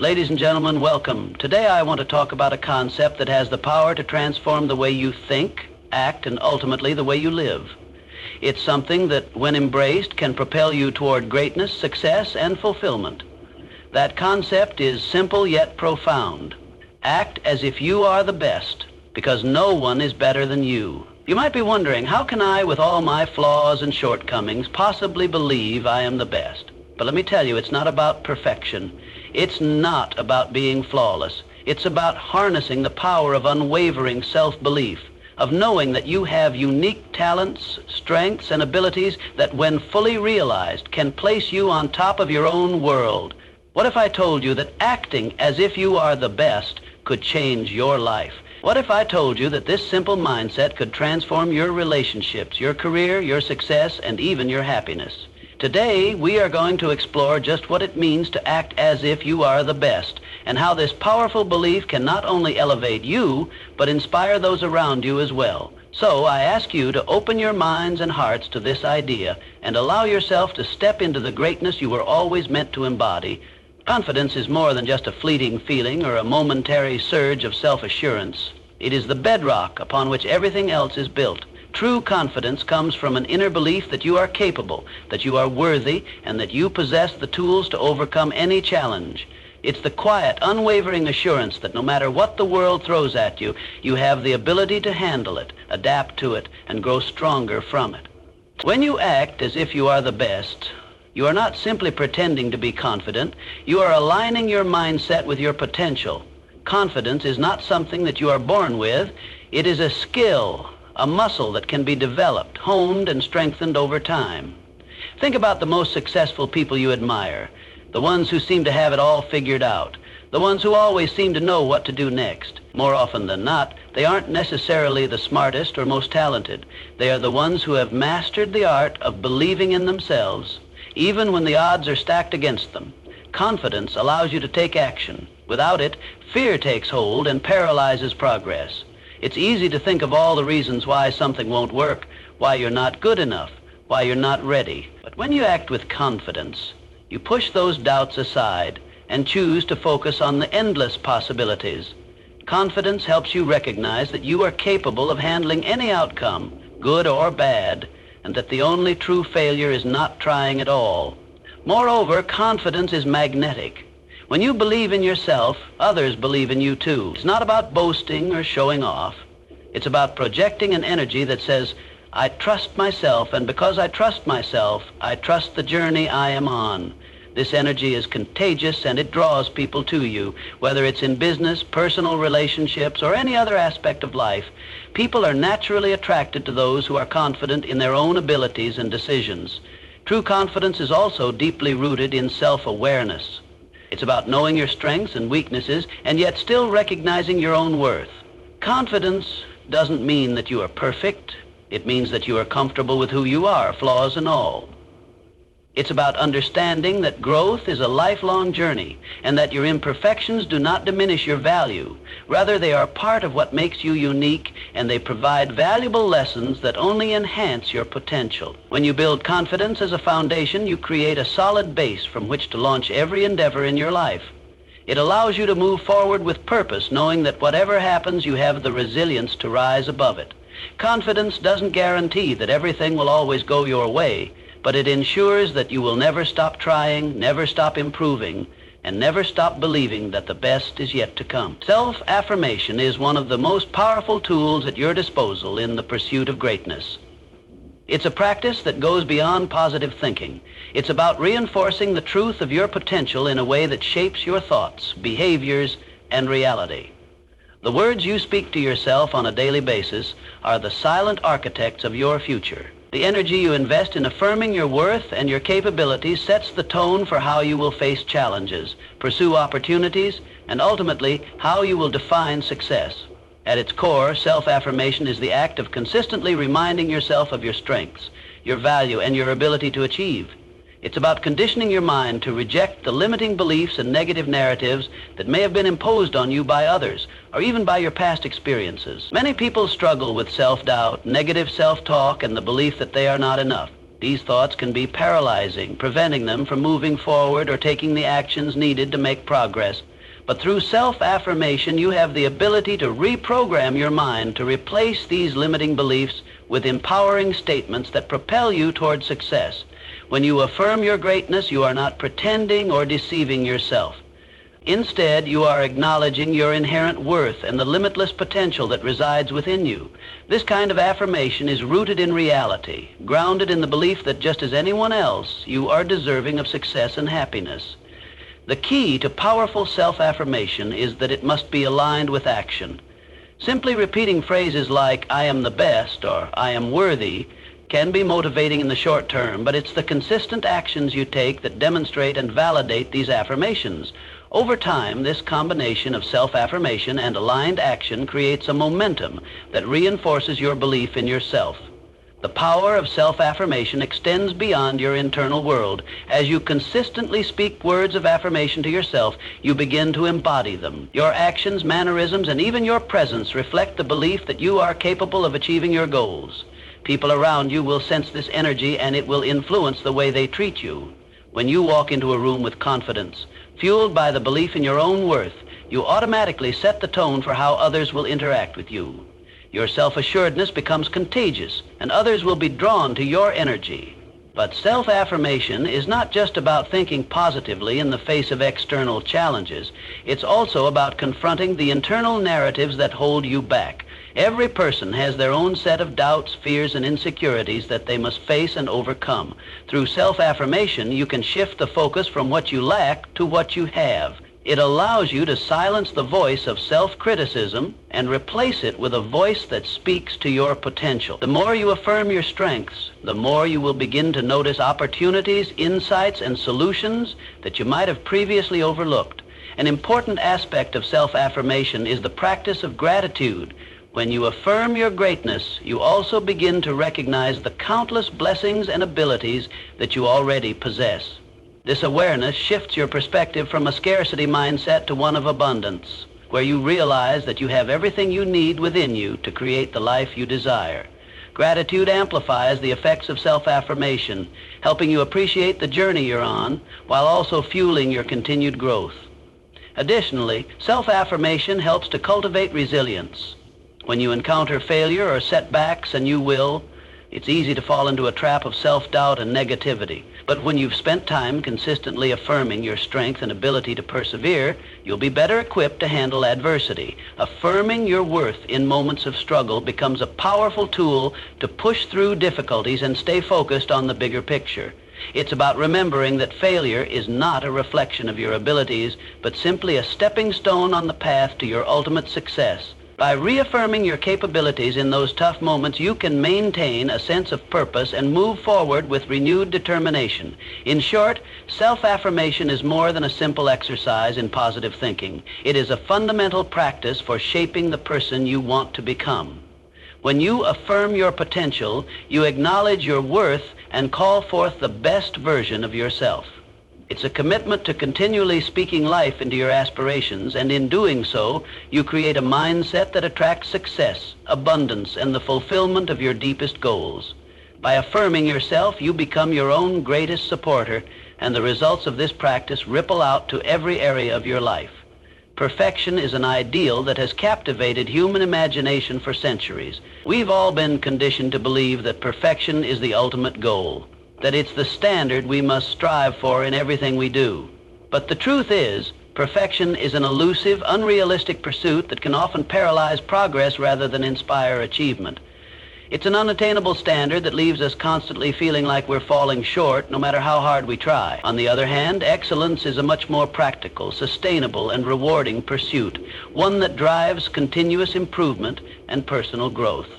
Ladies and gentlemen, welcome. Today I want to talk about a concept that has the power to transform the way you think, act, and ultimately the way you live. It's something that, when embraced, can propel you toward greatness, success, and fulfillment. That concept is simple yet profound. Act as if you are the best, because no one is better than you. You might be wondering, how can I, with all my flaws and shortcomings, possibly believe I am the best? But let me tell you, it's not about perfection. It's not about being flawless. It's about harnessing the power of unwavering self-belief, of knowing that you have unique talents, strengths, and abilities that, when fully realized, can place you on top of your own world. What if I told you that acting as if you are the best could change your life? What if I told you that this simple mindset could transform your relationships, your career, your success, and even your happiness? Today, we are going to explore just what it means to act as if you are the best, and how this powerful belief can not only elevate you, but inspire those around you as well. So I ask you to open your minds and hearts to this idea and allow yourself to step into the greatness you were always meant to embody. Confidence is more than just a fleeting feeling or a momentary surge of self-assurance. It is the bedrock upon which everything else is built. True confidence comes from an inner belief that you are capable, that you are worthy, and that you possess the tools to overcome any challenge. It's the quiet, unwavering assurance that no matter what the world throws at you, you have the ability to handle it, adapt to it, and grow stronger from it. When you act as if you are the best, you are not simply pretending to be confident. You are aligning your mindset with your potential. Confidence is not something that you are born with. It is a skill, a muscle that can be developed, honed, and strengthened over time. Think about the most successful people you admire, the ones who seem to have it all figured out, the ones who always seem to know what to do next. More often than not, they aren't necessarily the smartest or most talented. They are the ones who have mastered the art of believing in themselves, even when the odds are stacked against them. Confidence allows you to take action. Without it, fear takes hold and paralyzes progress. It's easy to think of all the reasons why something won't work, why you're not good enough, why you're not ready. But when you act with confidence, you push those doubts aside and choose to focus on the endless possibilities. Confidence helps you recognize that you are capable of handling any outcome, good or bad, and that the only true failure is not trying at all. Moreover, confidence is magnetic. When you believe in yourself, others believe in you too. It's not about boasting or showing off. It's about projecting an energy that says, I trust myself, and because I trust myself, I trust the journey I am on. This energy is contagious and it draws people to you, whether it's in business, personal relationships, or any other aspect of life. People are naturally attracted to those who are confident in their own abilities and decisions. True confidence is also deeply rooted in self-awareness. It's about knowing your strengths and weaknesses and yet still recognizing your own worth. Confidence doesn't mean that you are perfect. It means that you are comfortable with who you are, flaws and all. It's about understanding that growth is a lifelong journey and that your imperfections do not diminish your value. Rather, they are part of what makes you unique, and they provide valuable lessons that only enhance your potential. When you build confidence as a foundation, you create a solid base from which to launch every endeavor in your life. It allows you to move forward with purpose, knowing that whatever happens, you have the resilience to rise above it. Confidence doesn't guarantee that everything will always go your way, but it ensures that you will never stop trying, never stop improving, and never stop believing that the best is yet to come. Self-affirmation is one of the most powerful tools at your disposal in the pursuit of greatness. It's a practice that goes beyond positive thinking. It's about reinforcing the truth of your potential in a way that shapes your thoughts, behaviors, and reality. The words you speak to yourself on a daily basis are the silent architects of your future. The energy you invest in affirming your worth and your capabilities sets the tone for how you will face challenges, pursue opportunities, and ultimately how you will define success. At its core, self-affirmation is the act of consistently reminding yourself of your strengths, your value, and your ability to achieve. It's about conditioning your mind to reject the limiting beliefs and negative narratives that may have been imposed on you by others, or even by your past experiences. Many people struggle with self-doubt, negative self-talk, and the belief that they are not enough. These thoughts can be paralyzing, preventing them from moving forward or taking the actions needed to make progress. But through self-affirmation, you have the ability to reprogram your mind to replace these limiting beliefs with empowering statements that propel you toward success. When you affirm your greatness, you are not pretending or deceiving yourself. Instead, you are acknowledging your inherent worth and the limitless potential that resides within you. This kind of affirmation is rooted in reality, grounded in the belief that just as anyone else, you are deserving of success and happiness. The key to powerful self-affirmation is that it must be aligned with action. Simply repeating phrases like, "I am the best," or "I am worthy," can be motivating in the short term, but it's the consistent actions you take that demonstrate and validate these affirmations. Over time, this combination of self-affirmation and aligned action creates a momentum that reinforces your belief in yourself. The power of self-affirmation extends beyond your internal world. As you consistently speak words of affirmation to yourself, you begin to embody them. Your actions, mannerisms, and even your presence reflect the belief that you are capable of achieving your goals. People around you will sense this energy, and it will influence the way they treat you. When you walk into a room with confidence, fueled by the belief in your own worth, you automatically set the tone for how others will interact with you. Your self-assuredness becomes contagious, and others will be drawn to your energy. But self-affirmation is not just about thinking positively in the face of external challenges. It's also about confronting the internal narratives that hold you back. Every person has their own set of doubts, fears, and insecurities that they must face and overcome. Through self-affirmation, you can shift the focus from what you lack to what you have. It allows you to silence the voice of self-criticism and replace it with a voice that speaks to your potential. The more you affirm your strengths, the more you will begin to notice opportunities, insights, and solutions that you might have previously overlooked. An important aspect of self-affirmation is the practice of gratitude. When you affirm your greatness, you also begin to recognize the countless blessings and abilities that you already possess. This awareness shifts your perspective from a scarcity mindset to one of abundance, where you realize that you have everything you need within you to create the life you desire. Gratitude amplifies the effects of self-affirmation, helping you appreciate the journey you're on while also fueling your continued growth. Additionally, self-affirmation helps to cultivate resilience. When you encounter failure or setbacks, and you will, it's easy to fall into a trap of self-doubt and negativity. But when you've spent time consistently affirming your strength and ability to persevere, you'll be better equipped to handle adversity. Affirming your worth in moments of struggle becomes a powerful tool to push through difficulties and stay focused on the bigger picture. It's about remembering that failure is not a reflection of your abilities, but simply a stepping stone on the path to your ultimate success. By reaffirming your capabilities in those tough moments, you can maintain a sense of purpose and move forward with renewed determination. In short, self-affirmation is more than a simple exercise in positive thinking. It is a fundamental practice for shaping the person you want to become. When you affirm your potential, you acknowledge your worth and call forth the best version of yourself. It's a commitment to continually speaking life into your aspirations, and in doing so, you create a mindset that attracts success, abundance, and the fulfillment of your deepest goals. By affirming yourself, you become your own greatest supporter, and the results of this practice ripple out to every area of your life. Perfection is an ideal that has captivated human imagination for centuries. We've all been conditioned to believe that perfection is the ultimate goal, that it's the standard we must strive for in everything we do. But the truth is, perfection is an elusive, unrealistic pursuit that can often paralyze progress rather than inspire achievement. It's an unattainable standard that leaves us constantly feeling like we're falling short no matter how hard we try. On the other hand, excellence is a much more practical, sustainable, and rewarding pursuit, one that drives continuous improvement and personal growth.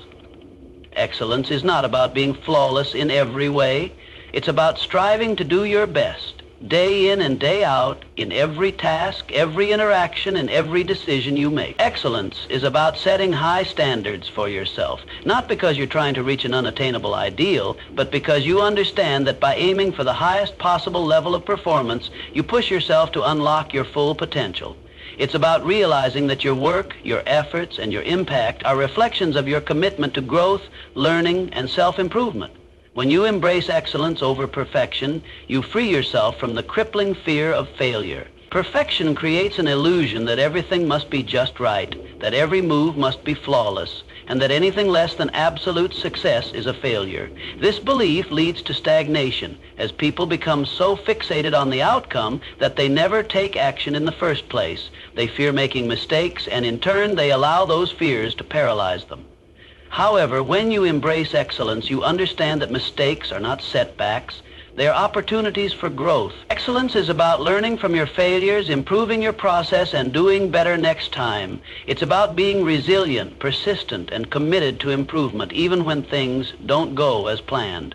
Excellence is not about being flawless in every way. It's about striving to do your best, day in and day out, in every task, every interaction, and every decision you make. Excellence is about setting high standards for yourself, not because you're trying to reach an unattainable ideal, but because you understand that by aiming for the highest possible level of performance, you push yourself to unlock your full potential. It's about realizing that your work, your efforts, and your impact are reflections of your commitment to growth, learning, and self-improvement. When you embrace excellence over perfection, you free yourself from the crippling fear of failure. Perfection creates an illusion that everything must be just right, that every move must be flawless, and that anything less than absolute success is a failure. This belief leads to stagnation, as people become so fixated on the outcome that they never take action in the first place. They fear making mistakes, and in turn they allow those fears to paralyze them. However, when you embrace excellence, you understand that mistakes are not setbacks. They are opportunities for growth. Excellence is about learning from your failures, improving your process, and doing better next time. It's about being resilient, persistent, and committed to improvement, even when things don't go as planned.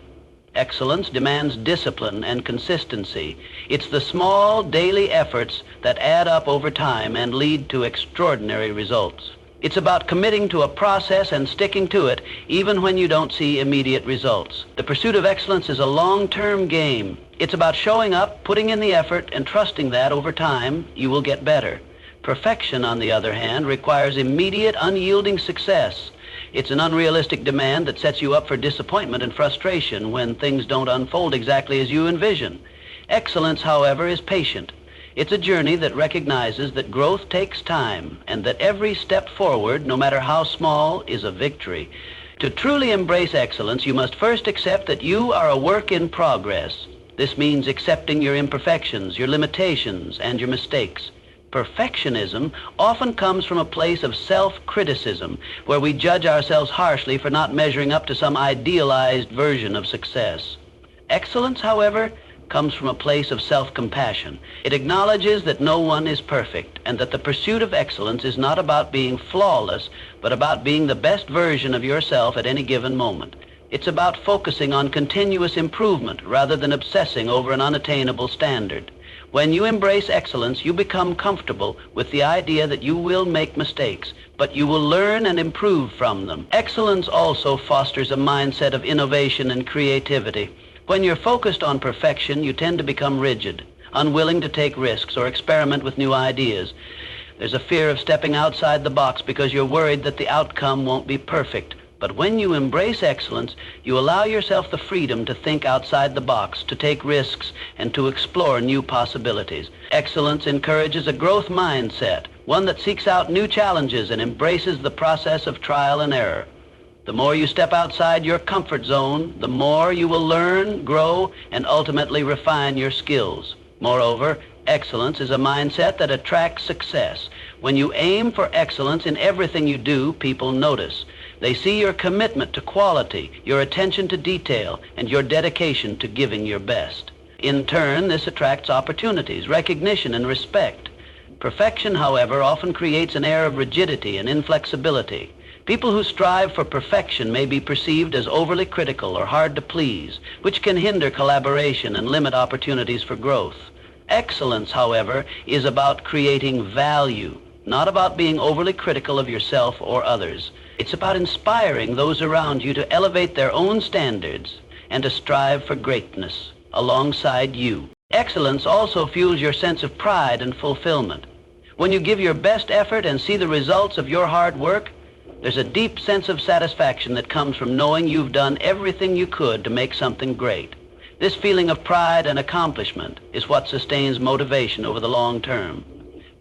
Excellence demands discipline and consistency. It's the small daily efforts that add up over time and lead to extraordinary results. It's about committing to a process and sticking to it even when you don't see immediate results. The pursuit of excellence is a long-term game. It's about showing up, putting in the effort, and trusting that over time you will get better. Perfection, on the other hand, requires immediate, unyielding success. It's an unrealistic demand that sets you up for disappointment and frustration when things don't unfold exactly as you envision. Excellence, however, is patient. It's a journey that recognizes that growth takes time and that every step forward, no matter how small, is a victory. To truly embrace excellence, you must first accept that you are a work in progress. This means accepting your imperfections, your limitations, and your mistakes. Perfectionism often comes from a place of self-criticism, where we judge ourselves harshly for not measuring up to some idealized version of success. Excellence, however, comes from a place of self-compassion. It acknowledges that no one is perfect and that the pursuit of excellence is not about being flawless, but about being the best version of yourself at any given moment. It's about focusing on continuous improvement rather than obsessing over an unattainable standard. When you embrace excellence, you become comfortable with the idea that you will make mistakes, but you will learn and improve from them. Excellence also fosters a mindset of innovation and creativity. When you're focused on perfection, you tend to become rigid, unwilling to take risks or experiment with new ideas. There's a fear of stepping outside the box because you're worried that the outcome won't be perfect. But when you embrace excellence, you allow yourself the freedom to think outside the box, to take risks, and to explore new possibilities. Excellence encourages a growth mindset, one that seeks out new challenges and embraces the process of trial and error. The more you step outside your comfort zone, the more you will learn, grow, and ultimately refine your skills. Moreover, excellence is a mindset that attracts success. When you aim for excellence in everything you do, people notice. They see your commitment to quality, your attention to detail, and your dedication to giving your best. In turn, this attracts opportunities, recognition, and respect. Perfection, however, often creates an air of rigidity and inflexibility. People who strive for perfection may be perceived as overly critical or hard to please, which can hinder collaboration and limit opportunities for growth. Excellence, however, is about creating value, not about being overly critical of yourself or others. It's about inspiring those around you to elevate their own standards and to strive for greatness alongside you. Excellence also fuels your sense of pride and fulfillment. When you give your best effort and see the results of your hard work, there's a deep sense of satisfaction that comes from knowing you've done everything you could to make something great. This feeling of pride and accomplishment is what sustains motivation over the long term.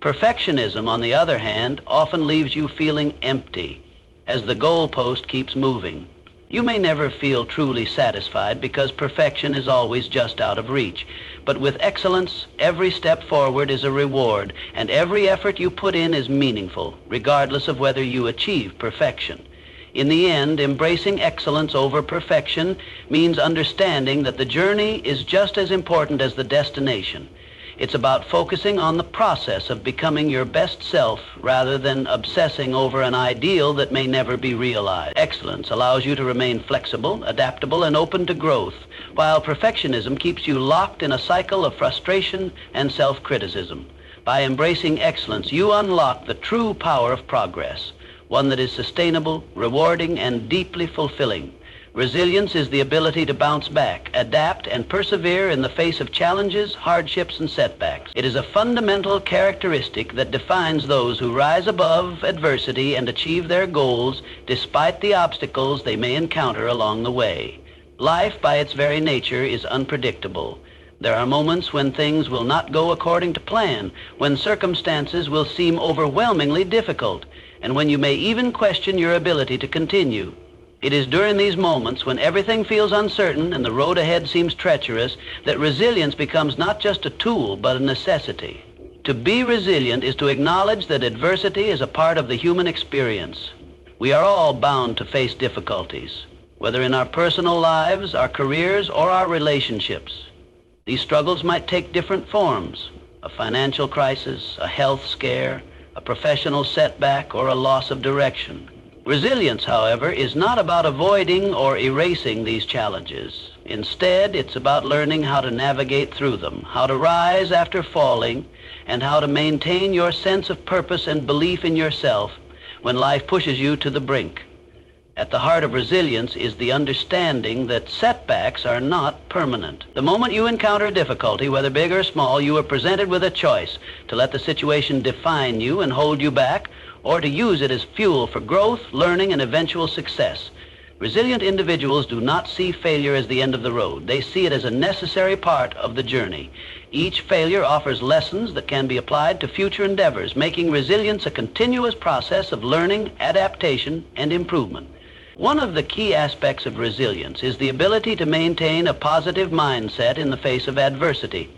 Perfectionism, on the other hand, often leaves you feeling empty as the goalpost keeps moving. You may never feel truly satisfied because perfection is always just out of reach. But with excellence, every step forward is a reward, and every effort you put in is meaningful, regardless of whether you achieve perfection. In the end, embracing excellence over perfection means understanding that the journey is just as important as the destination. It's about focusing on the process of becoming your best self rather than obsessing over an ideal that may never be realized. Excellence allows you to remain flexible, adaptable, and open to growth, while perfectionism keeps you locked in a cycle of frustration and self-criticism. By embracing excellence, you unlock the true power of progress, one that is sustainable, rewarding, and deeply fulfilling. Resilience is the ability to bounce back, adapt, and persevere in the face of challenges, hardships, and setbacks. It is a fundamental characteristic that defines those who rise above adversity and achieve their goals despite the obstacles they may encounter along the way. Life, by its very nature, is unpredictable. There are moments when things will not go according to plan, when circumstances will seem overwhelmingly difficult, and when you may even question your ability to continue. It is during these moments when everything feels uncertain and the road ahead seems treacherous that resilience becomes not just a tool, but a necessity. To be resilient is to acknowledge that adversity is a part of the human experience. We are all bound to face difficulties, whether in our personal lives, our careers, or our relationships. These struggles might take different forms: a financial crisis, a health scare, a professional setback, or a loss of direction. Resilience, however, is not about avoiding or erasing these challenges. Instead, it's about learning how to navigate through them, how to rise after falling, and how to maintain your sense of purpose and belief in yourself when life pushes you to the brink. At the heart of resilience is the understanding that setbacks are not permanent. The moment you encounter a difficulty, whether big or small, you are presented with a choice: to let the situation define you and hold you back, or to use it as fuel for growth, learning, and eventual success. Resilient individuals do not see failure as the end of the road. They see it as a necessary part of the journey. Each failure offers lessons that can be applied to future endeavors, making resilience a continuous process of learning, adaptation, and improvement. One of the key aspects of resilience is the ability to maintain a positive mindset in the face of adversity.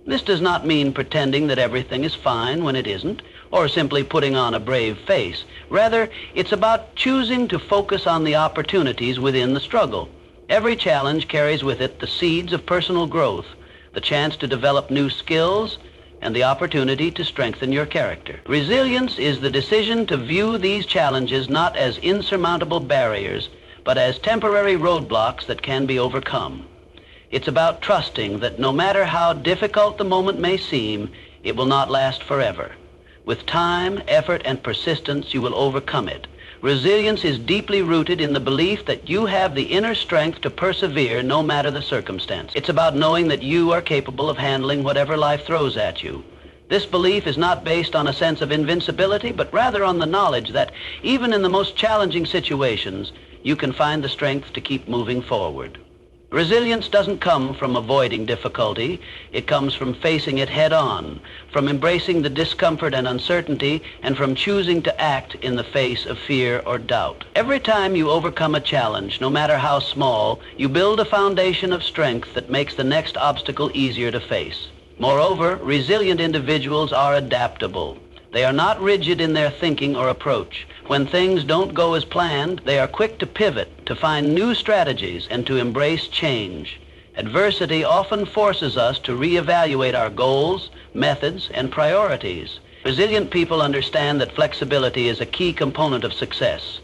This does not mean pretending that everything is fine when it isn't, or simply putting on a brave face. Rather, it's about choosing to focus on the opportunities within the struggle. Every challenge carries with it the seeds of personal growth, the chance to develop new skills, and the opportunity to strengthen your character. Resilience is the decision to view these challenges not as insurmountable barriers, but as temporary roadblocks that can be overcome. It's about trusting that no matter how difficult the moment may seem, it will not last forever. With time, effort, and persistence, you will overcome it. Resilience is deeply rooted in the belief that you have the inner strength to persevere no matter the circumstance. It's about knowing that you are capable of handling whatever life throws at you. This belief is not based on a sense of invincibility, but rather on the knowledge that even in the most challenging situations, you can find the strength to keep moving forward. Resilience doesn't come from avoiding difficulty. It comes from facing it head-on, from embracing the discomfort and uncertainty, and from choosing to act in the face of fear or doubt. Every time you overcome a challenge, no matter how small, you build a foundation of strength that makes the next obstacle easier to face. Moreover, resilient individuals are adaptable. They are not rigid in their thinking or approach. When things don't go as planned, they are quick to pivot, to find new strategies, and to embrace change. Adversity often forces us to reevaluate our goals, methods, and priorities. Resilient people understand that flexibility is a key component of success.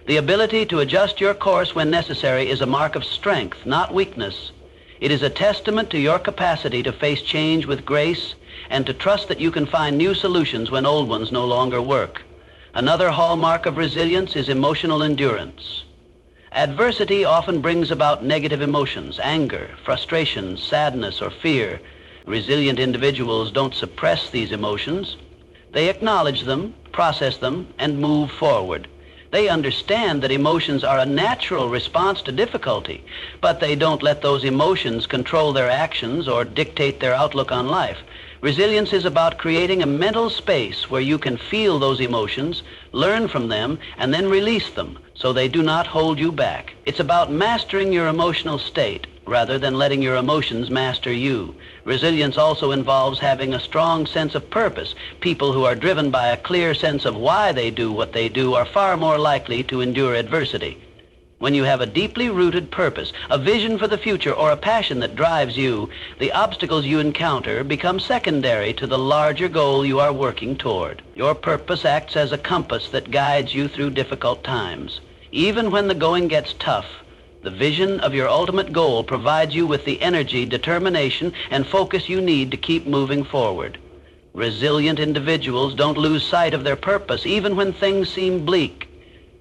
The ability to adjust your course when necessary is a mark of strength, not weakness. It is a testament to your capacity to face change with grace and to trust that you can find new solutions when old ones no longer work. Another hallmark of resilience is emotional endurance. Adversity often brings about negative emotions: anger, frustration, sadness, or fear. Resilient individuals don't suppress these emotions. They acknowledge them, process them, and move forward. They understand that emotions are a natural response to difficulty, but they don't let those emotions control their actions or dictate their outlook on life. Resilience is about creating a mental space where you can feel those emotions, learn from them, and then release them so they do not hold you back. It's about mastering your emotional state rather than letting your emotions master you. Resilience also involves having a strong sense of purpose. People who are driven by a clear sense of why they do what they do are far more likely to endure adversity. When you have a deeply rooted purpose, a vision for the future, or a passion that drives you, the obstacles you encounter become secondary to the larger goal you are working toward. Your purpose acts as a compass that guides you through difficult times. Even when the going gets tough, the vision of your ultimate goal provides you with the energy, determination, and focus you need to keep moving forward. Resilient individuals don't lose sight of their purpose, even when things seem bleak.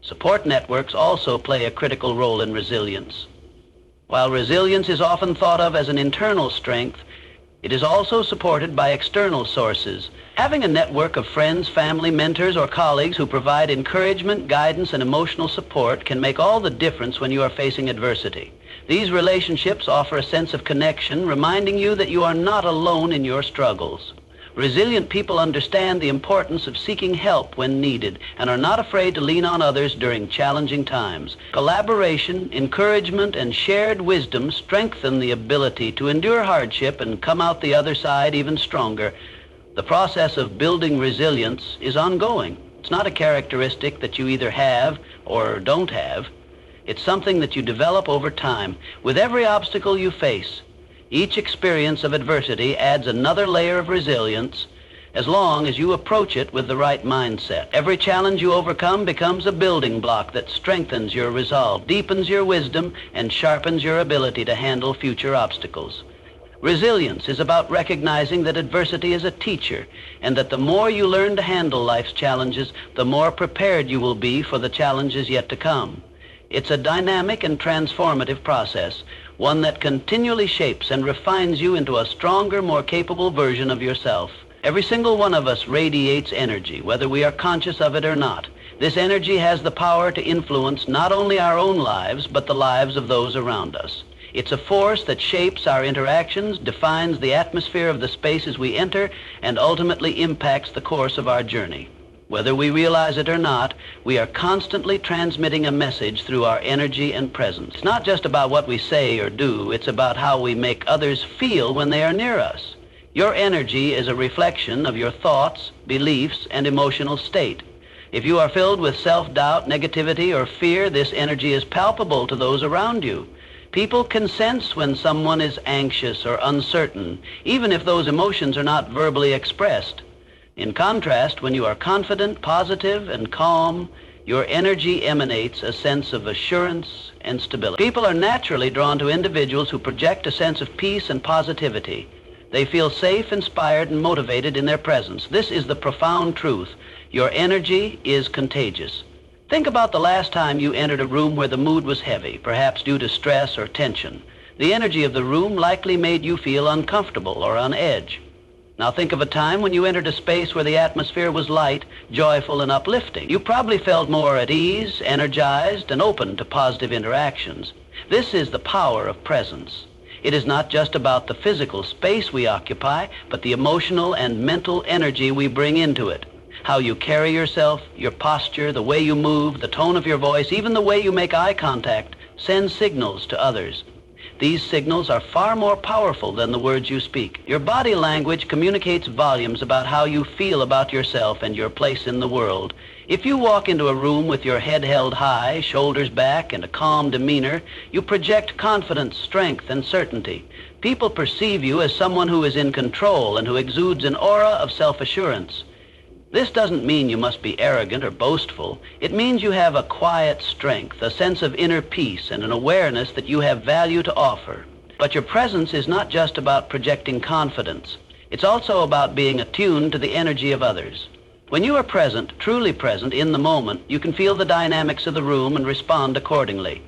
Support networks also play a critical role in resilience. While resilience is often thought of as an internal strength, it is also supported by external sources. Having a network of friends, family, mentors, or colleagues who provide encouragement, guidance, and emotional support can make all the difference when you are facing adversity. These relationships offer a sense of connection, reminding you that you are not alone in your struggles. Resilient people understand the importance of seeking help when needed and are not afraid to lean on others during challenging times. Collaboration, encouragement, and shared wisdom strengthen the ability to endure hardship and come out the other side even stronger. The process of building resilience is ongoing. It's not a characteristic that you either have or don't have. It's something that you develop over time. With every obstacle you face, each experience of adversity adds another layer of resilience as long as you approach it with the right mindset. Every challenge you overcome becomes a building block that strengthens your resolve, deepens your wisdom, and sharpens your ability to handle future obstacles. Resilience is about recognizing that adversity is a teacher, and that the more you learn to handle life's challenges, the more prepared you will be for the challenges yet to come. It's a dynamic and transformative process, one that continually shapes and refines you into a stronger, more capable version of yourself. Every single one of us radiates energy, whether we are conscious of it or not. This energy has the power to influence not only our own lives, but the lives of those around us. It's a force that shapes our interactions, defines the atmosphere of the spaces we enter, and ultimately impacts the course of our journey. Whether we realize it or not, we are constantly transmitting a message through our energy and presence. It's not just about what we say or do, it's about how we make others feel when they are near us. Your energy is a reflection of your thoughts, beliefs, and emotional state. If you are filled with self-doubt, negativity, or fear, this energy is palpable to those around you. People can sense when someone is anxious or uncertain, even if those emotions are not verbally expressed. In contrast, when you are confident, positive, and calm, your energy emanates a sense of assurance and stability. People are naturally drawn to individuals who project a sense of peace and positivity. They feel safe, inspired, and motivated in their presence. This is the profound truth. Your energy is contagious. Think about the last time you entered a room where the mood was heavy, perhaps due to stress or tension. The energy of the room likely made you feel uncomfortable or on edge. Now think of a time when you entered a space where the atmosphere was light, joyful, and uplifting. You probably felt more at ease, energized, and open to positive interactions. This is the power of presence. It is not just about the physical space we occupy, but the emotional and mental energy we bring into it. How you carry yourself, your posture, the way you move, the tone of your voice, even the way you make eye contact, send signals to others. These signals are far more powerful than the words you speak. Your body language communicates volumes about how you feel about yourself and your place in the world. If you walk into a room with your head held high, shoulders back, and a calm demeanor, you project confidence, strength, and certainty. People perceive you as someone who is in control and who exudes an aura of self-assurance. This doesn't mean you must be arrogant or boastful. It means you have a quiet strength, a sense of inner peace, and an awareness that you have value to offer. But your presence is not just about projecting confidence. It's also about being attuned to the energy of others. When you are present, truly present in the moment, you can feel the dynamics of the room and respond accordingly.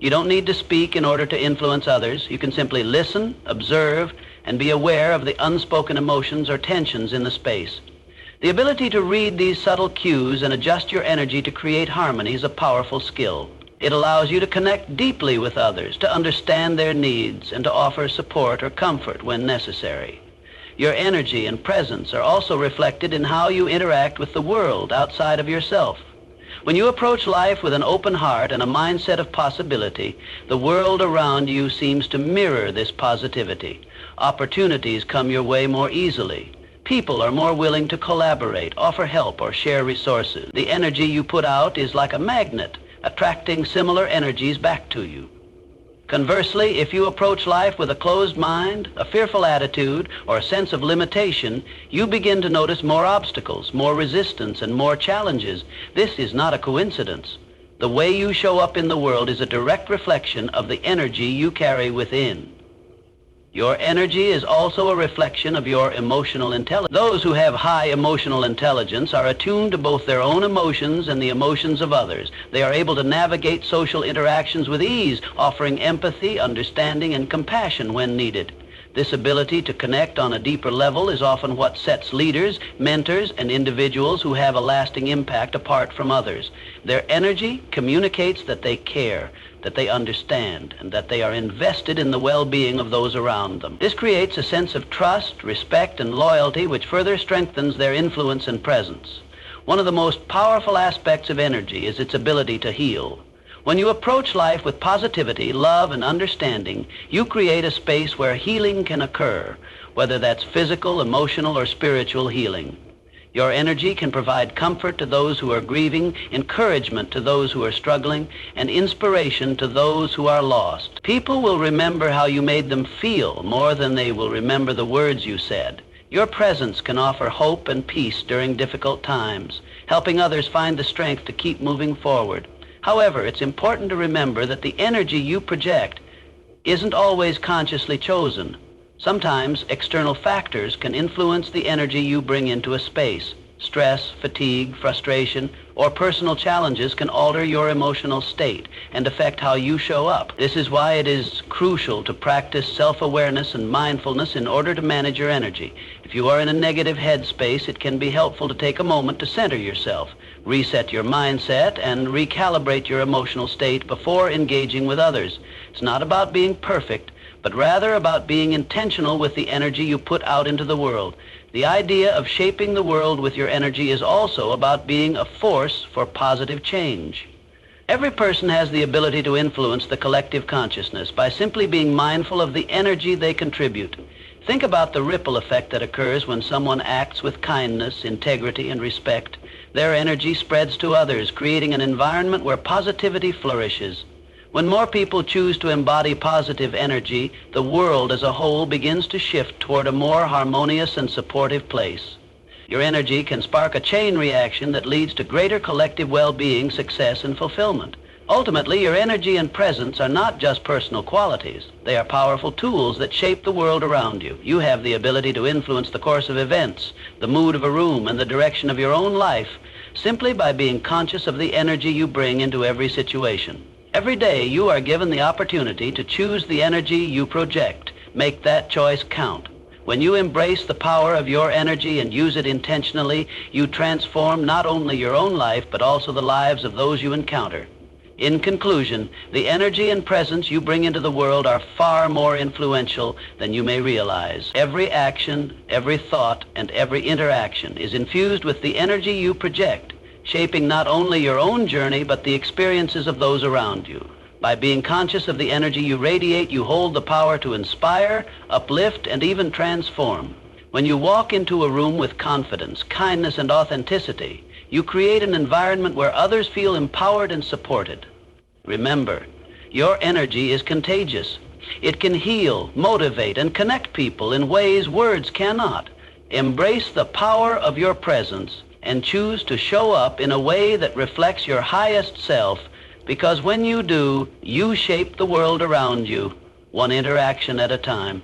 You don't need to speak in order to influence others. You can simply listen, observe, and be aware of the unspoken emotions or tensions in the space. The ability to read these subtle cues and adjust your energy to create harmony is a powerful skill. It allows you to connect deeply with others, to understand their needs, and to offer support or comfort when necessary. Your energy and presence are also reflected in how you interact with the world outside of yourself. When you approach life with an open heart and a mindset of possibility, the world around you seems to mirror this positivity. Opportunities come your way more easily. People are more willing to collaborate, offer help, or share resources. The energy you put out is like a magnet, attracting similar energies back to you. Conversely, if you approach life with a closed mind, a fearful attitude, or a sense of limitation, you begin to notice more obstacles, more resistance, and more challenges. This is not a coincidence. The way you show up in the world is a direct reflection of the energy you carry within. Your energy is also a reflection of your emotional intelligence. Those who have high emotional intelligence are attuned to both their own emotions and the emotions of others. They are able to navigate social interactions with ease, offering empathy, understanding, and compassion when needed. This ability to connect on a deeper level is often what sets leaders, mentors, and individuals who have a lasting impact apart from others. Their energy communicates that they care, that they understand, and that they are invested in the well-being of those around them. This creates a sense of trust, respect, and loyalty which further strengthens their influence and presence. One of the most powerful aspects of energy is its ability to heal. When you approach life with positivity, love, and understanding, you create a space where healing can occur, whether that's physical, emotional, or spiritual healing. Your energy can provide comfort to those who are grieving, encouragement to those who are struggling, and inspiration to those who are lost. People will remember how you made them feel more than they will remember the words you said. Your presence can offer hope and peace during difficult times, helping others find the strength to keep moving forward. However, it's important to remember that the energy you project isn't always consciously chosen. Sometimes external factors can influence the energy you bring into a space. Stress, fatigue, frustration, or personal challenges can alter your emotional state and affect how you show up. This is why it is crucial to practice self-awareness and mindfulness in order to manage your energy. If you are in a negative headspace, it can be helpful to take a moment to center yourself, reset your mindset, and recalibrate your emotional state before engaging with others. It's not about being perfect, but rather about being intentional with the energy you put out into the world. The idea of shaping the world with your energy is also about being a force for positive change. Every person has the ability to influence the collective consciousness by simply being mindful of the energy they contribute. Think about the ripple effect that occurs when someone acts with kindness, integrity, and respect. Their energy spreads to others, creating an environment where positivity flourishes. When more people choose to embody positive energy, the world as a whole begins to shift toward a more harmonious and supportive place. Your energy can spark a chain reaction that leads to greater collective well-being, success, and fulfillment. Ultimately, your energy and presence are not just personal qualities. They are powerful tools that shape the world around you. You have the ability to influence the course of events, the mood of a room, and the direction of your own life simply by being conscious of the energy you bring into every situation. Every day, you are given the opportunity to choose the energy you project. Make that choice count. When you embrace the power of your energy and use it intentionally, you transform not only your own life, but also the lives of those you encounter. In conclusion, the energy and presence you bring into the world are far more influential than you may realize. Every action, every thought, and every interaction is infused with the energy you project, shaping not only your own journey, but the experiences of those around you. By being conscious of the energy you radiate, you hold the power to inspire, uplift, and even transform. When you walk into a room with confidence, kindness, and authenticity, you create an environment where others feel empowered and supported. Remember, your energy is contagious. It can heal, motivate, and connect people in ways words cannot. Embrace the power of your presence and choose to show up in a way that reflects your highest self, because when you do, you shape the world around you, one interaction at a time.